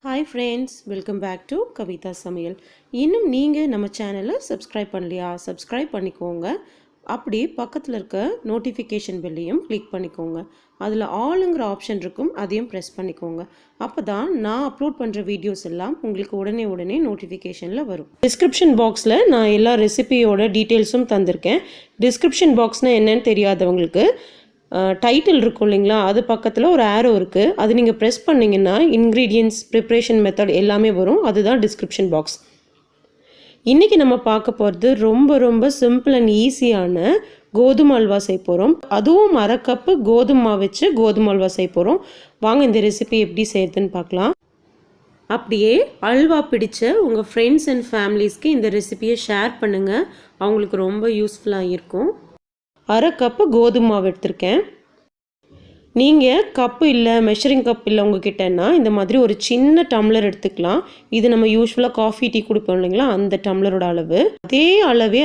Hi friends, welcome back to Kavitha Samayal. இன்னும் நீங்கள் நம்ம சேனலை சப்ஸ்கிரைப் பண்ணலையா? சப்ஸ்கிரைப் பண்ணிக்கோங்க. அப்படி பக்கத்தில் இருக்க நோட்டிஃபிகேஷன் பெல்லையும் கிளிக் பண்ணிக்கோங்க. அதில் ஆளுங்கிற ஆப்ஷன் இருக்கும், அதையும் ப்ரெஸ் பண்ணிக்கோங்க. அப்போ தான் நான் அப்லோட் பண்ணுற வீடியோஸ் எல்லாம் உங்களுக்கு உடனே நோட்டிஃபிகேஷனில் வரும். டிஸ்கிரிப்ஷன் பாக்ஸில் நான் எல்லா ரெசிபியோட டீட்டெயில்ஸும் தந்திருக்கேன். டிஸ்கிரிப்ஷன் பாக்ஸ்னால் என்னன்னு தெரியாதவங்களுக்கு டைட்டில் இருக்கும் இல்லைங்களா, அது பக்கத்தில் ஒரு ஆரோ இருக்குது, அது நீங்கள் ப்ரெஸ் பண்ணிங்கன்னா இன்க்ரீடியன்ட்ஸ், ப்ரிப்ரேஷன் மெத்தட் எல்லாமே வரும். அதுதான் டிஸ்கிரிப்ஷன் பாக்ஸ். இன்றைக்கி நம்ம பார்க்க போகிறது ரொம்ப சிம்பிள் அண்ட் ஈஸியான கோதுமை அல்வா செய்ய போகிறோம். அதுவும் அரை கப்பு கோதுமை மாவு வச்சு கோதுமை அல்வா செய்ய போகிறோம். வாங்க இந்த ரெசிபி எப்படி செய்யறதுன்னு பார்க்கலாம். அப்படியே அல்வா பிடிச்ச உங்கள் ஃப்ரெண்ட்ஸ் அண்ட் ஃபேமிலிஸ்க்கு இந்த ரெசிபியை ஷேர் பண்ணுங்கள், அவங்களுக்கு ரொம்ப யூஸ்ஃபுல்லாக இருக்கும். அரை கப்பு கோதுமை மாவு எடுத்திருக்கேன். நீங்கள் கப்பு இல்லை, மெஷரிங் கப் இல்லை உங்ககிட்டன்னா இந்த மாதிரி ஒரு சின்ன டம்ளர் எடுத்துக்கலாம். இது நம்ம யூஸ்வலாக காஃபி டீ குடிப்போம் இல்லைங்களா, அந்த டம்ளரோட அளவு.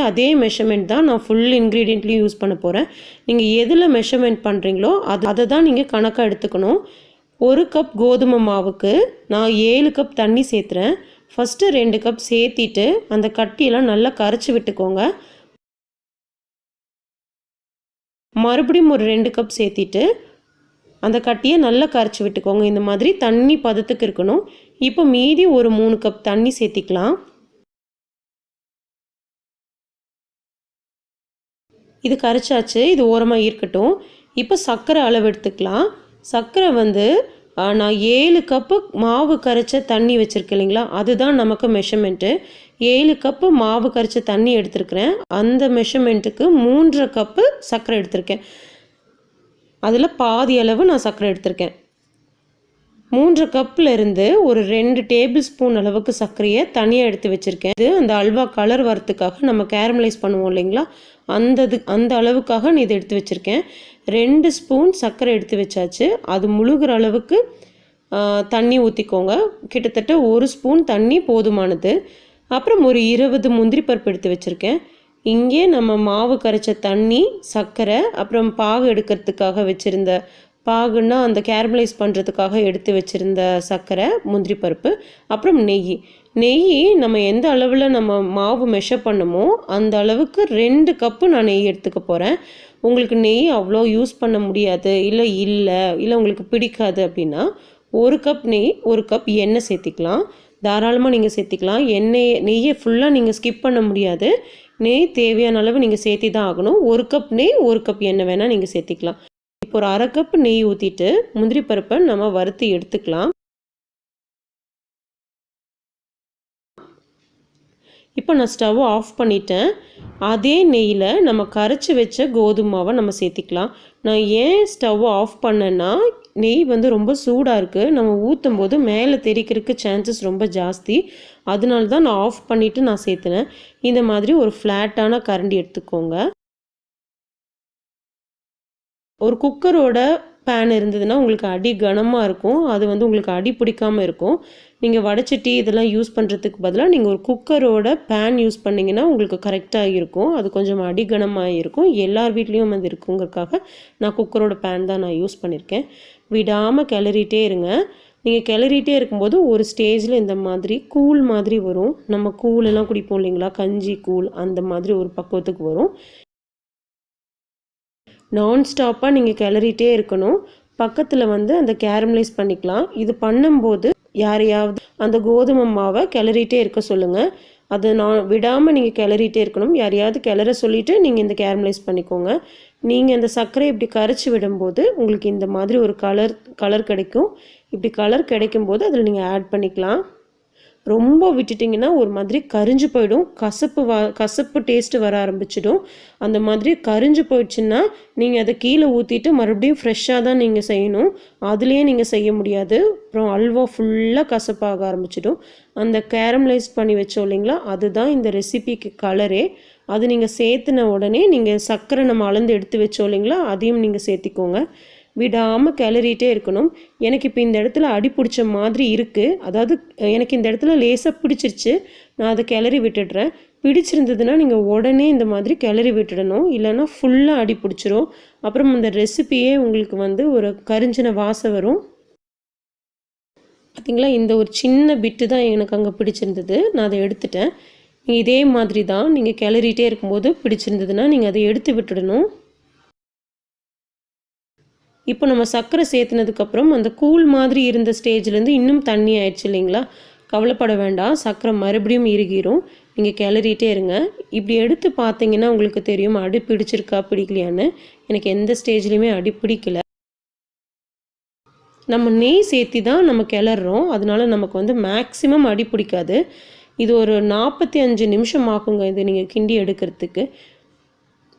அதே மெஷர்மெண்ட் தான் நான் ஃபுல் இன்க்ரீடியண்ட்லேயும் யூஸ் பண்ண போகிறேன். நீங்கள் எதில் மெஷர்மெண்ட் பண்ணுறீங்களோ அதை தான் நீங்கள் கணக்காக எடுத்துக்கணும். ஒரு கப் கோதுமை மாவுக்கு நான் 7 கப் தண்ணி சேர்த்துறேன். ஃபஸ்ட்டு 2 கப் சேர்த்திட்டு அந்த கட்டியெல்லாம் நல்லா கரைச்சி விட்டுக்கோங்க. மறுபடியும் ஒரு 2 கப் சேர்த்திட்டு அந்த கட்டியை நல்லா கரைச்சி விட்டுக்கோங்க. இந்த மாதிரி தண்ணி பதத்துக்கு இருக்கணும். இப்போ மீதி ஒரு 3 கப் தண்ணி சேர்த்திக்கலாம். இது கரைச்சாச்சு, இது ஓரமாக இருக்கட்டும். இப்போ சர்க்கரை அளவு எடுத்துக்கலாம். சர்க்கரை நான் 7 கப்பு மாவு கரைச்ச தண்ணி வச்சுருக்கேன் இல்லைங்களா, அதுதான் நமக்கு மெஷர்மெண்ட்டு. 7 கப்பு மாவு கரைச்ச தண்ணி எடுத்துருக்கிறேன். அந்த மெஷர்மெண்ட்டுக்கு 3.5 கப்பு சர்க்கரை எடுத்திருக்கேன். அதில் பாதி அளவு நான் சர்க்கரை எடுத்திருக்கேன். 3 கப்பில் இருந்து ஒரு 2 டேபிள் ஸ்பூன் அளவுக்கு சர்க்கரையை தனியாக எடுத்து வச்சுருக்கேன். இது அந்த அல்வா கலர் வரத்துக்காக நம்ம கேரமலைஸ் பண்ணுவோம் இல்லைங்களா, அந்த அளவுக்காக நான் இதை எடுத்து வச்சுருக்கேன். 2 ஸ்பூன் சர்க்கரை எடுத்து வச்சாச்சு. அது முழுகிற அளவுக்கு தண்ணி ஊற்றிக்கோங்க. கிட்டத்தட்ட 1 ஸ்பூன் தண்ணி போதுமானது. அப்புறம் ஒரு 20 முந்திரி பருப்பு எடுத்து வச்சுருக்கேன். இங்கே நம்ம மாவு கரைச்ச தண்ணி, சர்க்கரை, அப்புறம் பாகு எடுக்கிறதுக்காக வச்சுருந்த பாகுன்னா அந்த கேரமலைஸ் பண்ணுறதுக்காக எடுத்து வச்சுருந்த சர்க்கரை, முந்திரி பருப்பு, அப்புறம் நெய் நம்ம எந்த அளவில் நம்ம மாவு மெஷர் பண்ணுமோ அந்த அளவுக்கு 2 கப்பு நான் நெய் எடுத்துக்க போகிறேன். உங்களுக்கு நெய் அவ்வளோ யூஸ் பண்ண முடியாது, இல்லை உங்களுக்கு பிடிக்காது அப்படின்னா 1 கப் நெய், 1 கப் எண்ணெய் சேர்த்திக்கலாம். தாராளமாக நீங்கள் சேர்த்திக்கலாம். நெய்யை ஃபுல்லாக நீங்கள் ஸ்கிப் பண்ண முடியாது. நெய் தேவையான அளவு நீங்கள் சேர்த்தி தான் ஆகணும். 1 கப் நெய், 1 கப் எண்ணெய் வேணால் நீங்கள் சேர்த்திக்கலாம். இப்போ ஒரு அரை கப் நெய் ஊற்றிட்டு முந்திரி பருப்பை நம்ம வறுத்து எடுத்துக்கலாம். இப்போ நான் ஸ்டவ் ஆஃப் பண்ணிட்டேன். அதே நெய்யில் நம்ம கரைச்சி வச்ச கோதுமை மாவை நம்ம சேர்த்திக்கலாம். நான் ஏன் ஸ்டவ் ஆஃப் பண்ணேன்னா, நெய் ரொம்ப சூடாக இருக்குது, நம்ம ஊற்றும் போது மேலே தெறிக்கிறதுக்கு சான்சஸ் ரொம்ப ஜாஸ்தி. அதனால தான் நான் ஆஃப் பண்ணிவிட்டு நான் சேர்த்துனேன். இந்த மாதிரி ஒரு ஃப்ளாட்டான கரண்டி எடுத்துக்கோங்க. ஒரு குக்கரோட பேன் இருந்ததுன்னா உங்களுக்கு அடி கனமாக இருக்கும், அது உங்களுக்கு அடி பிடிக்காமல் இருக்கும். நீங்கள் வடைச்சட்டி இதெல்லாம் யூஸ் பண்ணுறதுக்கு பதிலாக நீங்கள் ஒரு குக்கரோட பேன் யூஸ் பண்ணிங்கன்னா உங்களுக்கு கரெக்டாக இருக்கும். அது கொஞ்சம் அடி கனமாக இருக்கும். எல்லார் வீட்லேயும் இருக்குங்கிறதுக்காக நான் குக்கரோட பேன் தான் நான் யூஸ் பண்ணியிருக்கேன். விடாமல் கிளறிட்டே இருங்க. நீங்கள் கிளறிட்டே இருக்கும்போது ஒரு ஸ்டேஜில் இந்த மாதிரி கூழ் மாதிரி வரும். நம்ம கூழெல்லாம் குடிப்போம் இல்லைங்களா, கஞ்சி கூழ், அந்த மாதிரி ஒரு பக்குவத்துக்கு வரும். நான்ஸ்டாப்பாக நீங்கள் கிளறிட்டே இருக்கணும். பக்கத்தில் அந்த கேரமலைஸ் பண்ணிக்கலாம். இது பண்ணும்போது யாரையாவது அந்த கோதுமை மாவை கிளறிட்டே இருக்க சொல்லுங்கள். அதை விடாமல் நீங்கள் கிளறிட்டே இருக்கணும். யாரையாவது கிளற சொல்லிவிட்டு நீங்கள் இந்த கேரமலைஸ் பண்ணிக்கோங்க. நீங்கள் அந்த சர்க்கரை இப்படி கரைச்சி விடும்போது உங்களுக்கு இந்த மாதிரி ஒரு கலர் கிடைக்கும். இப்படி கலர் கிடைக்கும்போது அதில் நீங்கள் ஆட் பண்ணிக்கலாம். ரொம்ப விட்டுட்டிங்கன்னா ஒரு மாதிரி கரிஞ்சு போயிடும், கசப்பு டேஸ்ட்டு வர ஆரம்பிச்சிடும். அந்த மாதிரி கரிஞ்சு போயிடுச்சுன்னா நீங்கள் அதை கீழே ஊற்றிட்டு மறுபடியும் ஃப்ரெஷ்ஷாக தான் நீங்கள் செய்யணும். அதுலேயே நீங்கள் செய்ய முடியாது. அப்புறம் அல்வா ஃபுல்லாக கசப்பாக ஆரம்பிச்சிடும். அந்த கேரமலைஸ் பண்ணி வச்சோம் இல்லைங்களா, அதுதான் இந்த ரெசிபிக்கு கலரே. அது நீங்கள் சேர்த்துன உடனே நீங்கள் சர்க்கரை நம்ம அளந்து எடுத்து வச்சோம் இல்லைங்களா, அதையும் நீங்கள் சேர்த்திக்கோங்க. விடாமல் கிளறிட்டே இருக்கணும். எனக்கு இப்போ இந்த இடத்துல அடி பிடிச்ச மாதிரி இருக்குது, அதாவது எனக்கு இந்த இடத்துல லேசாக பிடிச்சிருச்சு. நான் அதை கிளறி விட்டுடுறேன். பிடிச்சிருந்ததுன்னா நீங்கள் உடனே இந்த மாதிரி கிளறி விட்டுடணும், இல்லைன்னா ஃபுல்லாக அடி பிடிச்சிரும். அப்புறம் இந்த ரெசிபியே உங்களுக்கு ஒரு கரிஞ்சின வாசம் வரும். பார்த்திங்களா, இந்த ஒரு சின்ன பிட்டு தான் எனக்கு அங்கே பிடிச்சிருந்தது. நான் அதை எடுத்துட்டேன். நீங்கள் இதே மாதிரி தான் நீங்கள் கிளறிட்டே இருக்கும்போது பிடிச்சிருந்ததுன்னா நீங்கள் அதை எடுத்து விட்டுடணும். இப்போ நம்ம சர்க்கரை சேர்த்துனதுக்கப்புறம் அந்த கூழ் மாதிரி இருந்த ஸ்டேஜ்லேருந்து இன்னும் தண்ணி ஆயிடுச்சு இல்லைங்களா? கவலைப்பட வேண்டாம், சர்க்கரை மறுபடியும் இறுகிரும். நீங்கள் கிளறிட்டே இருங்க. இப்படி எடுத்து பார்த்தீங்கன்னா உங்களுக்கு தெரியும் அடி பிடிச்சிருக்கா பிடிக்கலையான்னு. எனக்கு எந்த ஸ்டேஜ்லேயுமே அடி பிடிக்கல. நம்ம நெய் சேர்த்தி தான் நம்ம கிளறோம், அதனால நமக்கு வந்து மேக்ஸிமம் அடி பிடிக்காது. இது ஒரு 45 நிமிஷம் ஆகுங்க இது நீங்கள் கிண்டி எடுக்கிறதுக்கு.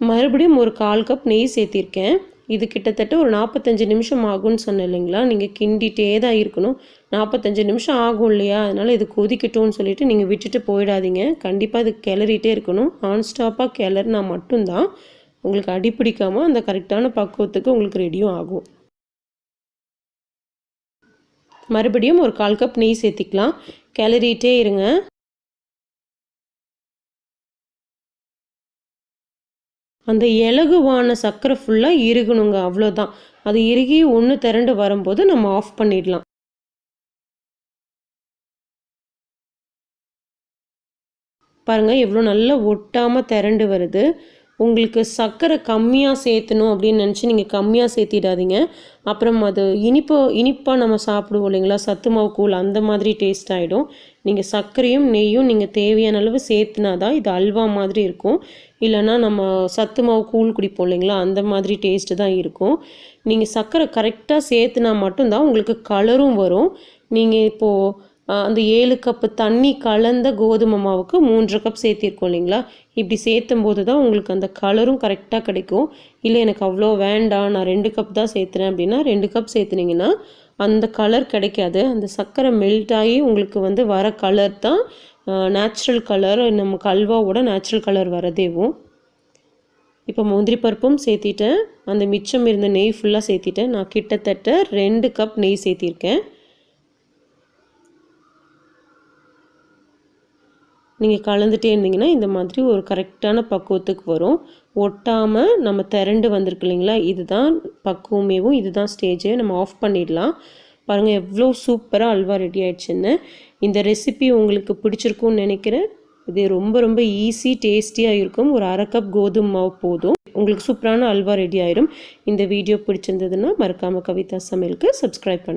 மறுபடியும் ஒரு 1/4 கப் நெய் சேர்த்திருக்கேன். இது கிட்டத்தட்ட ஒரு 45 நிமிஷம் ஆகும்னு சொன்னேன் இல்லைங்களா? நீங்கள் கிண்டிகிட்டே தான் இருக்கணும். 45 நிமிஷம் ஆகும் இல்லையா? அதனால் இது கொதிக்கட்டும்னு சொல்லிவிட்டு நீங்கள் விட்டுட்டு போயிடாதீங்க. கண்டிப்பாக இது கிளறிட்டே இருக்கணும். நான்ஸ்டாப்பாக கிளறினா மட்டும்தான் உங்களுக்கு அடி பிடிக்காமல் அந்த கரெக்டான பக்குவத்துக்கு உங்களுக்கு ரெடியும் ஆகும். மறுபடியும் ஒரு 1/4 கப் நெய் சேர்த்திக்கலாம். கிளறிட்டே இருங்க. அந்த இலகுவான சர்க்கரை ஃபுல்லாக இறுகணுங்க, அவ்வளோதான். அது இறுகி ஒன்று திரண்டு வரும்போது நம்ம ஆஃப் பண்ணிடலாம். பாருங்கள் எவ்வளோ நல்லா ஒட்டாமல் திரண்டு வருது. உங்களுக்கு சர்க்கரை கம்மியாக சேர்த்தணும் அப்படின்னு நினச்சி நீங்கள் கம்மியாக சேர்த்திடாதீங்க. அப்புறம் அது இனிப்பாக நம்ம சாப்பிடுவோம் இல்லைங்களா, சத்து மாவு கூழ் அந்த மாதிரி டேஸ்ட் ஆகிடும். நீங்கள் சர்க்கரையும் நெய்யும் நீங்கள் தேவையான அளவு சேர்த்துனா தான் இது அல்வா மாதிரி இருக்கும். இல்லைனா நம்ம சத்து மாவு கூழ் குடிப்போம் இல்லைங்களா, அந்த மாதிரி டேஸ்ட்டு தான் இருக்கும். நீங்கள் சர்க்கரை கரெக்டாக சேர்த்துனா மட்டும்தான் உங்களுக்கு கலரும் வரும். நீங்கள் இப்போது அந்த 7 கப்பு தண்ணி கலந்த கோதுமை மாவுக்கு 3 கப் சேர்த்திருக்கோம் இல்லைங்களா, இப்படி சேர்த்தும் போது தான் உங்களுக்கு அந்த கலரும் கரெக்டாக கிடைக்கும். இல்லை எனக்கு அவ்வளோ வேண்டாம், நான் 2 கப் தான் சேர்த்துறேன் அப்படின்னா 2 கப் சேர்த்துனீங்கன்னா அந்த கலர் கிடைக்காது. அந்த சர்க்கரை மெல்ட் ஆகி உங்களுக்கு வந்து வர கலர் தான் நேச்சுரல் கலர், நம்ம அல்வாவோட நேச்சுரல் கலர் வரதேவும். இப்போ முந்திரி பருப்பும் சேர்த்திட்டேன். அந்த மிச்சம் இருந்த நெய் ஃபுல்லாக சேர்த்திட்டேன். நான் கிட்டத்தட்ட 2 கப் நெய் சேர்த்திருக்கேன். நீங்கள் கலந்துகிட்டே இருந்தீங்கன்னா இந்த மாதிரி ஒரு கரெக்டான பக்குவத்துக்கு வரும். ஒட்டாமல் நம்ம திரண்டு வந்திருக்கு இல்லைங்களா, இதுதான் பக்குவமேவும், இதுதான் ஸ்டேஜே. நம்ம ஆஃப் பண்ணிடலாம். பாருங்கள் எவ்வளோ சூப்பராக அல்வா ரெடி ஆயிடுச்சுன்னு. இந்த ரெசிபி உங்களுக்கு பிடிச்சிருக்கும்னு நினைக்கிறேன். இது ரொம்ப ரொம்ப ஈஸி, டேஸ்டியாக இருக்கும். ஒரு 1/2 கப் கோதுமை மாவு போதும், உங்களுக்கு சூப்பரான அல்வா ரெடி ஆயிடும். இந்த வீடியோ பிடிச்சிருந்ததுன்னா மறக்காமல் கவிதா சமையலுக்கு சப்ஸ்கிரைப் பண்ணுங்கள்.